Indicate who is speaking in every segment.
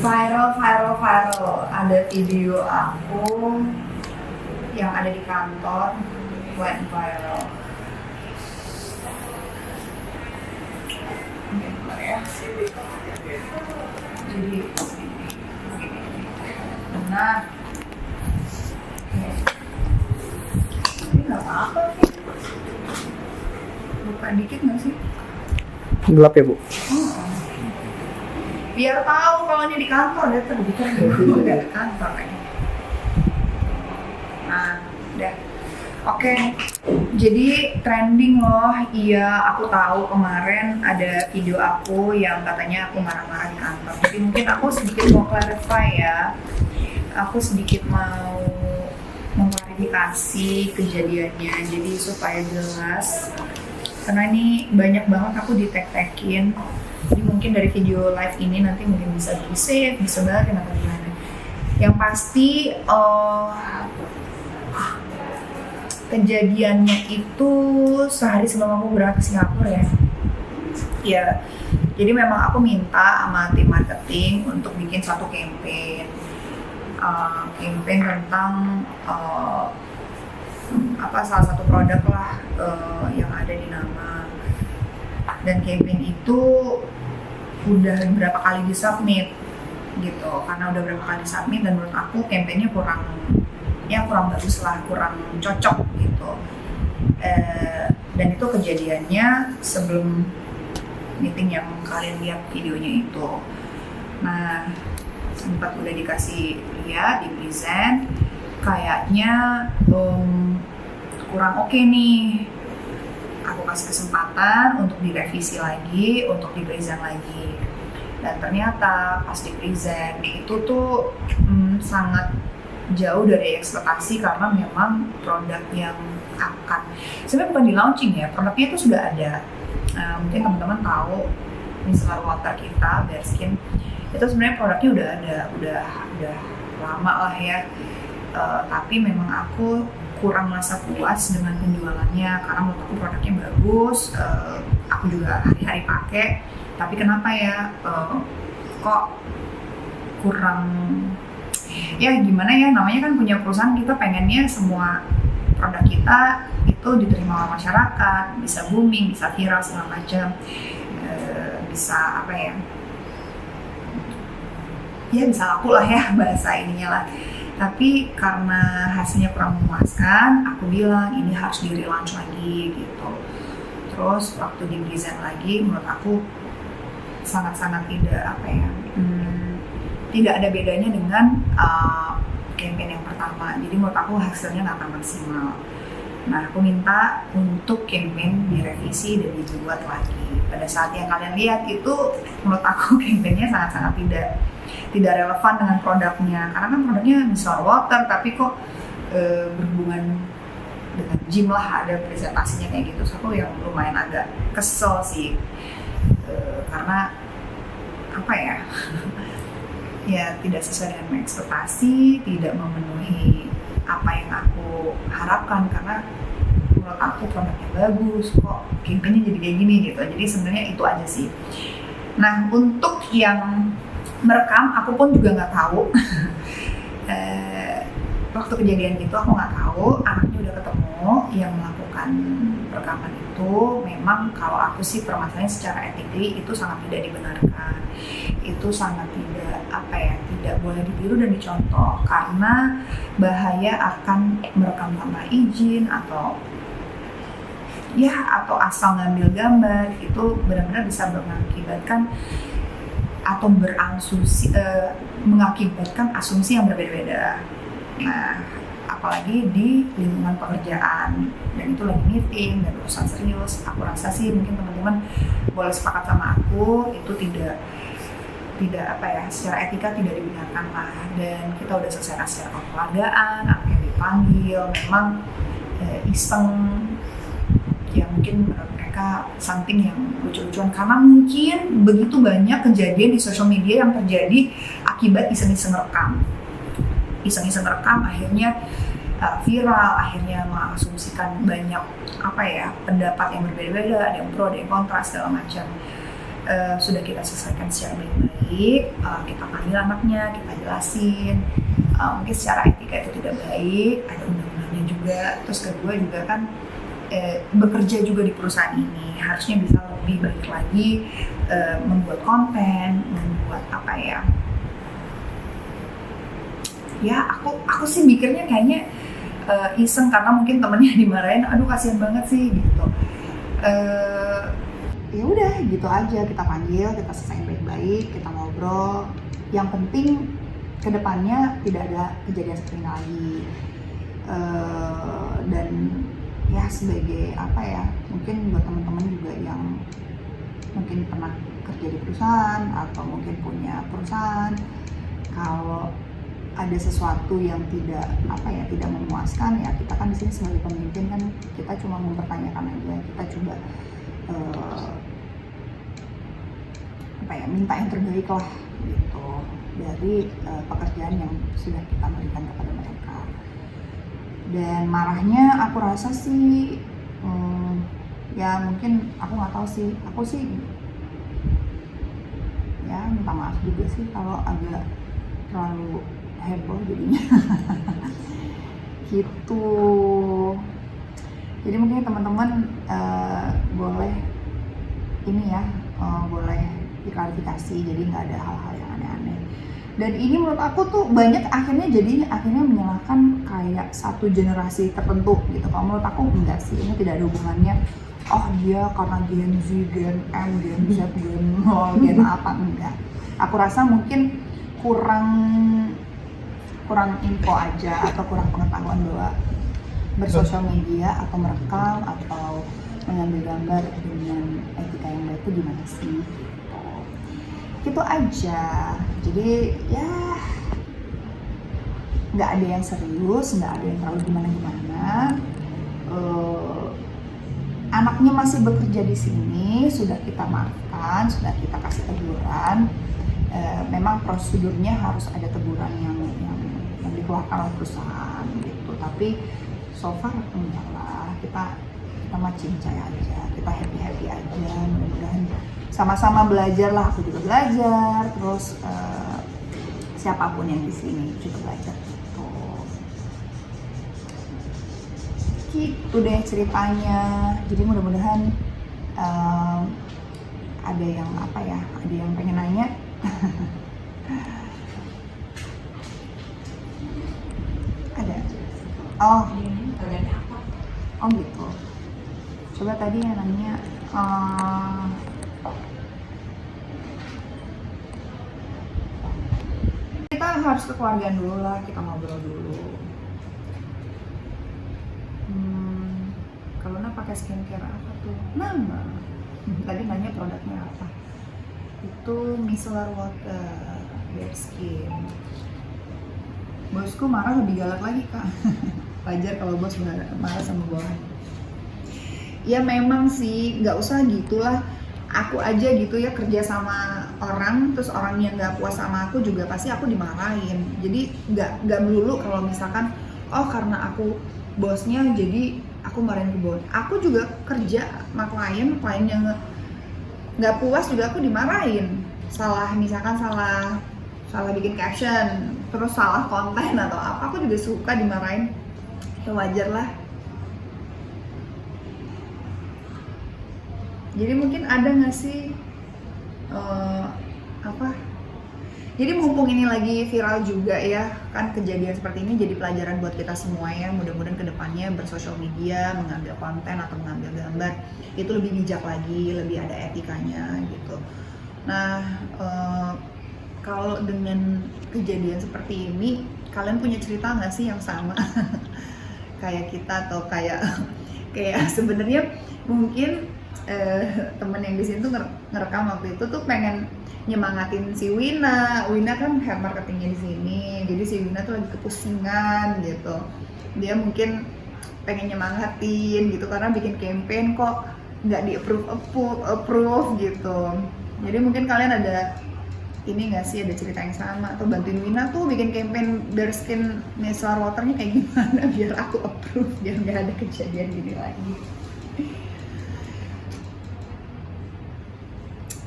Speaker 1: Viral. Ada video aku yang ada di kantor went viral. Bentar ya. Jadi nah, ini nggak apa-apa sih. Buka dikit nggak sih?
Speaker 2: Gelap ya, Bu?
Speaker 1: Biar tahu kalau ini di kantor, dia terbuka dulu dari kantor kayaknya. Nah, udah. Oke, jadi trending loh. Iya, aku tahu kemarin ada video aku yang katanya aku marah-marah di kantor. Jadi mungkin aku sedikit mau clarify ya. Aku sedikit mau mengklarifikasi kejadiannya, jadi supaya jelas. Karena ini banyak banget aku di-tag-tagin. Jadi mungkin dari video live ini nanti mungkin bisa di-save, bisa balik atau gimana. Yang pasti kejadiannya itu sehari sebelum aku berangkat ke Singapura ya. Ya, jadi memang aku minta sama tim marketing untuk bikin satu campaign tentang salah satu produk lah yang ada di nama. Dan campaign itu udah berapa kali disubmit gitu, karena udah berapa kali disubmit dan menurut aku campaignnya kurang bagus lah, kurang cocok gitu. Dan itu kejadiannya sebelum meeting yang kalian lihat videonya itu. Nah, sempat udah dikasih lihat, di present, kayaknya kurang oke nih. Aku kasih kesempatan untuk direvisi lagi, untuk di present lagi. Dan ternyata pas di present itu tuh sangat jauh dari ekspektasi, karena memang produk yang akan sebenarnya bukan di launching ya, produknya itu sudah ada. Mungkin teman-teman tahu micellar water kita, Bearskin, itu sebenarnya produknya udah ada, udah lama lah ya. Tapi memang aku kurang merasa puas dengan penjualannya, karena menurut aku produknya bagus, aku juga hari-hari pakai, tapi kenapa ya kok kurang, ya gimana ya, namanya kan punya perusahaan, kita pengennya semua produk kita itu diterima oleh masyarakat, bisa booming, bisa viral segala macam, bisa apa ya bisa laku lah ya bahasa ininya lah. Tapi karena hasilnya kurang memuaskan, aku bilang ini harus di-relaunch lagi gitu. Terus waktu di present lagi, menurut aku sangat-sangat tidak ada bedanya dengan campaign yang pertama. Jadi menurut aku hasilnya nggak akan maksimal. Nah, aku minta untuk campaign direvisi dan dibuat lagi. Pada saat yang kalian lihat itu, menurut aku campaignnya sangat-sangat tidak relevan dengan produknya. Karena kan produknya micellar water, tapi kok berhubungan dengan gym lah, ada presentasinya kayak gitu. So, aku yang lumayan agak kesel sih, karena ya tidak sesuai dengan ekspektasi, tidak memenuhi apa yang aku harapkan, karena menurut aku produknya bagus, kok campaignnya jadi kayak gini gitu. Jadi sebenarnya itu aja sih. Nah, untuk yang merekam, aku pun juga nggak tahu. Waktu kejadian itu aku nggak tahu, anaknya udah ketemu yang melakukan rekaman itu. Memang kalau aku sih permasalahannya secara etikly itu sangat tidak dibenarkan. Itu sangat tidak boleh ditiru dan dicontoh, karena bahaya akan merekam tanpa izin atau asal ngambil gambar. Itu benar-benar bisa mengakibatkan atau mengakibatkan asumsi yang berbeda-beda. Nah, apalagi di lingkungan pekerjaan, dan itu lagi meeting dan urusan serius. Aku rasa sih mungkin teman-teman boleh sepakat sama aku, itu tidak secara etika tidak dibenarkan lah. Dan kita udah selesai secara kekeluargaan, aku yang dipanggil memang iseng ya, mungkin menurut mereka something yang lucu-lucuan, karena mungkin begitu banyak kejadian di sosial media yang terjadi akibat iseng-iseng rekam, akhirnya viral, akhirnya mengasumsikan banyak pendapat yang berbeda-beda, ada yang pro, ada yang kontra segala macam. sudah kita selesaikan secara baik-baik, kita panggil anaknya, kita jelasin mungkin secara etika itu tidak baik, ada undang-undangnya juga. Terus kedua juga kan bekerja juga di perusahaan ini harusnya bisa lebih baik lagi, membuat konten, membuat apa ya, aku sih mikirnya kayaknya iseng karena mungkin temennya dimarahin, aduh kasihan banget sih gitu. Ya udah gitu aja, kita panggil, kita selesaiin baik-baik, kita ngobrol. Yang penting kedepannya tidak ada kejadian seperti ini lagi. Dan ya sebagai apa ya, mungkin buat teman-teman juga yang mungkin pernah kerja di perusahaan atau mungkin punya perusahaan, kalau ada sesuatu yang tidak memuaskan, ya kita kan di sini sebagai pemimpin kan kita cuma mempertanyakan aja, kita coba minta yang terbaik lah gitu dari pekerjaan yang sudah kita berikan kepada mereka. Dan marahnya aku rasa sih ya mungkin aku nggak tahu sih, aku sih ya minta maaf juga sih kalau agak terlalu heboh jadinya gitu. Jadi mungkin teman-teman boleh ini ya, boleh diklarifikasi, jadi nggak ada hal-hal yang aneh-aneh. Dan ini menurut aku tuh banyak akhirnya menyalahkan kayak satu generasi tertentu gitu. Kalau menurut aku enggak sih, ini tidak ada hubungannya. Oh dia karena Gen Z, Gen M, Gen Z, Gen Y, Gen apa, enggak. Aku rasa mungkin kurang info aja atau kurang pengetahuan bahwa bersosial media atau merekam atau mengambil gambar dengan etika yang baik itu gimana sih? Gitu aja. Jadi ya nggak ada yang serius, nggak ada yang terlalu gimana-gimana. Anaknya masih bekerja di sini, sudah kita maafkan, sudah kita kasih teguran. Memang prosedurnya harus ada teguran yang dikeluarkan oleh perusahaan gitu. Tapi so far enggak lah, kita mah cincai aja, kita happy aja. Mudah-mudahan sama-sama belajar lah, aku juga belajar, terus siapapun yang di sini juga belajar gitu. Gitu deh ceritanya. Jadi mudah-mudahan ada yang ada yang pengen nanya. Ada. Oh gitu. Coba tadi yang nanya kita harus kekeluargaan dulu lah, kita ngobrol dulu. Kalau pakai skincare apa tuh? Nama. Tadi nanya produknya apa? Itu micellar water, bare skin. Bosku marah lebih galak lagi kak. Wajar kalau bos marah sama bawahan. Ya memang sih, nggak usah gitulah. Aku aja gitu ya kerja sama orang, terus orang yang nggak puas sama aku juga pasti aku dimarahin. Jadi nggak melulu kalau misalkan karena aku bosnya jadi aku marahin ke bos. Aku juga kerja sama klien yang nggak puas juga aku dimarahin. Misalkan salah bikin caption, terus salah konten atau apa, aku juga suka dimarahin. Ya wajar lah. Jadi mungkin ada nggak sih jadi mumpung ini lagi viral juga ya kan kejadian seperti ini, jadi pelajaran buat kita semua ya. Mudah-mudahan kedepannya bersosial media, mengambil konten atau mengambil gambar itu lebih bijak lagi, lebih ada etikanya gitu. Nah kalau dengan kejadian seperti ini, kalian punya cerita nggak sih yang sama kayak kita, atau kayak sebenarnya mungkin temen yang di sini tuh ngerekam waktu itu tuh pengen nyemangatin si Wina kan head marketingnya di sini, jadi si Wina tuh lagi kepusingan gitu. Dia mungkin pengen nyemangatin gitu karena bikin campaign kok nggak di approve gitu. Jadi mungkin kalian ada ini nggak sih, ada cerita yang sama atau bantuin Wina tuh bikin campaign bare skin micellar waternya kayak gimana biar aku approve, biar nggak ada kejadian gini lagi.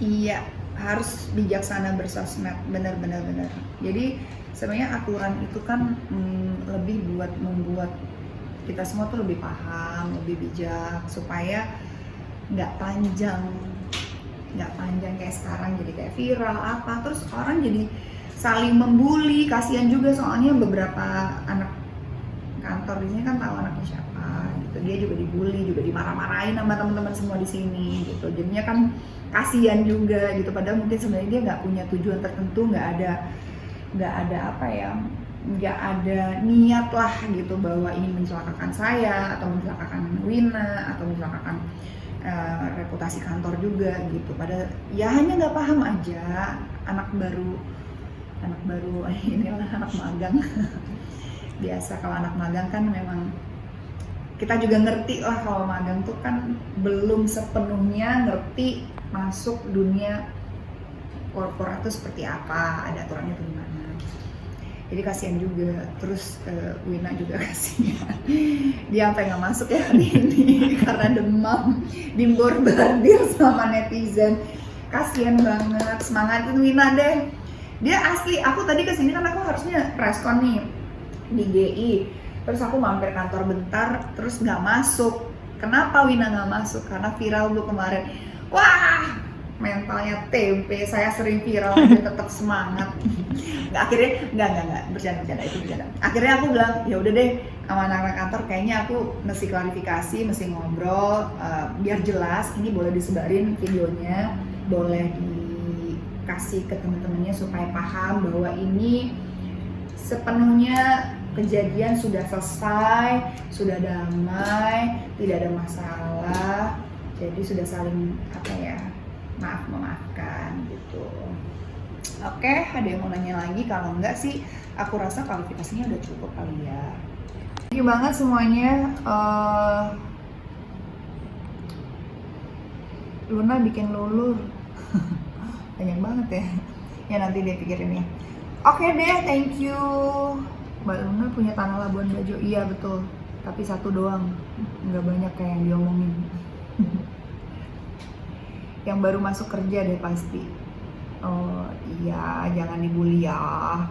Speaker 1: Iya, harus bijaksana bersosmed, benar-benar benar. Jadi sebenarnya aturan itu kan lebih buat membuat kita semua tuh lebih paham, lebih bijak supaya nggak panjang, kayak sekarang jadi kayak viral apa, terus orang jadi saling membuli, kasihan juga soalnya beberapa anak kantor di sini kan tahu anaknya siapa gitu, dia juga dibully, juga dimarah-marahin sama teman-teman semua di sini gitu, jadinya kan kasihan juga gitu, padahal mungkin sebenarnya dia nggak punya tujuan tertentu, nggak ada apa ya, nggak ada niat lah gitu bahwa ini mencelakakan saya atau mencelakakan Wina atau mencelakakan reputasi kantor juga gitu, padahal ya hanya nggak paham aja, anak baru inilah anak magang. Biasa kalau anak magang kan memang kita juga ngerti lah, kalau magang tuh kan belum sepenuhnya ngerti masuk dunia korporat tuh seperti apa, ada aturannya tuh gimana. Jadi kasihan juga, terus Wina juga kasihan, dia sampai nggak masuk ya hari ini karena demam, diborbardir sama netizen. Kasihan banget, semangatin Wina deh. Dia asli, aku tadi kesini kan aku harusnya preskon nih di GI, terus aku mampir kantor bentar, terus nggak masuk. Kenapa Wina nggak masuk? Karena viral tuh kemarin. Wah, mentalnya tempe, saya sering viral aja tetap semangat. Akhirnya nggak bercanda itu bercanda. Akhirnya aku bilang ya udah deh sama anak-anak kantor, kayaknya aku mesti klarifikasi, mesti ngobrol biar jelas. Ini boleh disebarin videonya, boleh dikasih ke teman-temannya supaya paham bahwa ini sepenuhnya kejadian sudah selesai, sudah damai, tidak ada masalah. Jadi sudah saling memaafkan gitu. Oke, ada yang mau nanya lagi? Kalau enggak sih, aku rasa kualifikasinya udah cukup kali ya. Thank you banget semuanya. Luna bikin lulur. Banyak banget ya. Ya nanti dia pikirin ya. Oke deh, thank you. Mbak Luna punya tanah Labuan Bajo. Iya betul, tapi satu doang, nggak banyak kayak yang diomongin. Yang baru masuk kerja deh pasti. Oh iya, jangan dibully ya.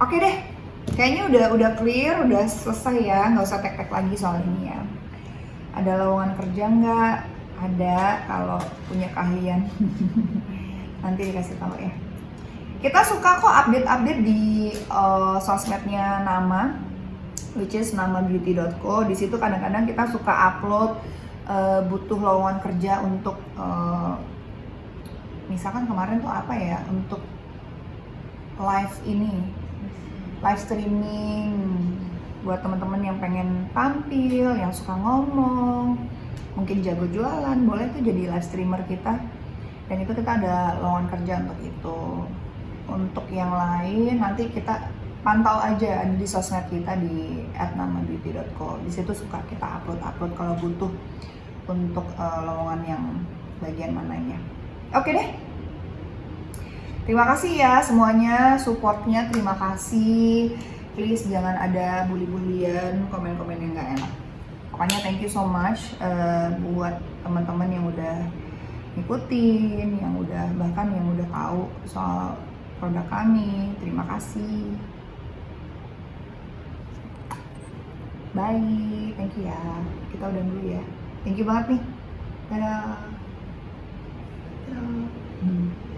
Speaker 1: Oke deh, kayaknya udah clear, udah selesai ya, nggak usah tek-tek lagi soal ini ya. Ada lowongan kerja nggak? Ada, kalau punya keahlian. Nanti dikasih tahu ya. Kita suka kok update di sosmednya Nama, which is namabeauty.co. Di situ kadang-kadang kita suka upload butuh lowongan kerja untuk misalkan kemarin tuh apa ya, untuk live streaming buat teman-teman yang pengen tampil, yang suka ngomong, mungkin jago jualan, boleh tuh jadi live streamer kita. Dan itu kita ada lowongan kerja untuk itu. Untuk yang lain nanti kita pantau aja di sosmed kita di @namabeauty.co. Di situ suka kita upload kalau butuh untuk lowongan yang bagian mananya. Oke deh. Terima kasih ya semuanya, supportnya terima kasih. Please jangan ada bully-bulian, komen-komen yang nggak enak. Pokoknya thank you so much buat teman-teman yang udah ngikutin, yang udah tahu soal produk kami. Terima kasih. Bye, thank you ya. Kita udah dulu ya. Thank you banget nih. Dadah. Dadah.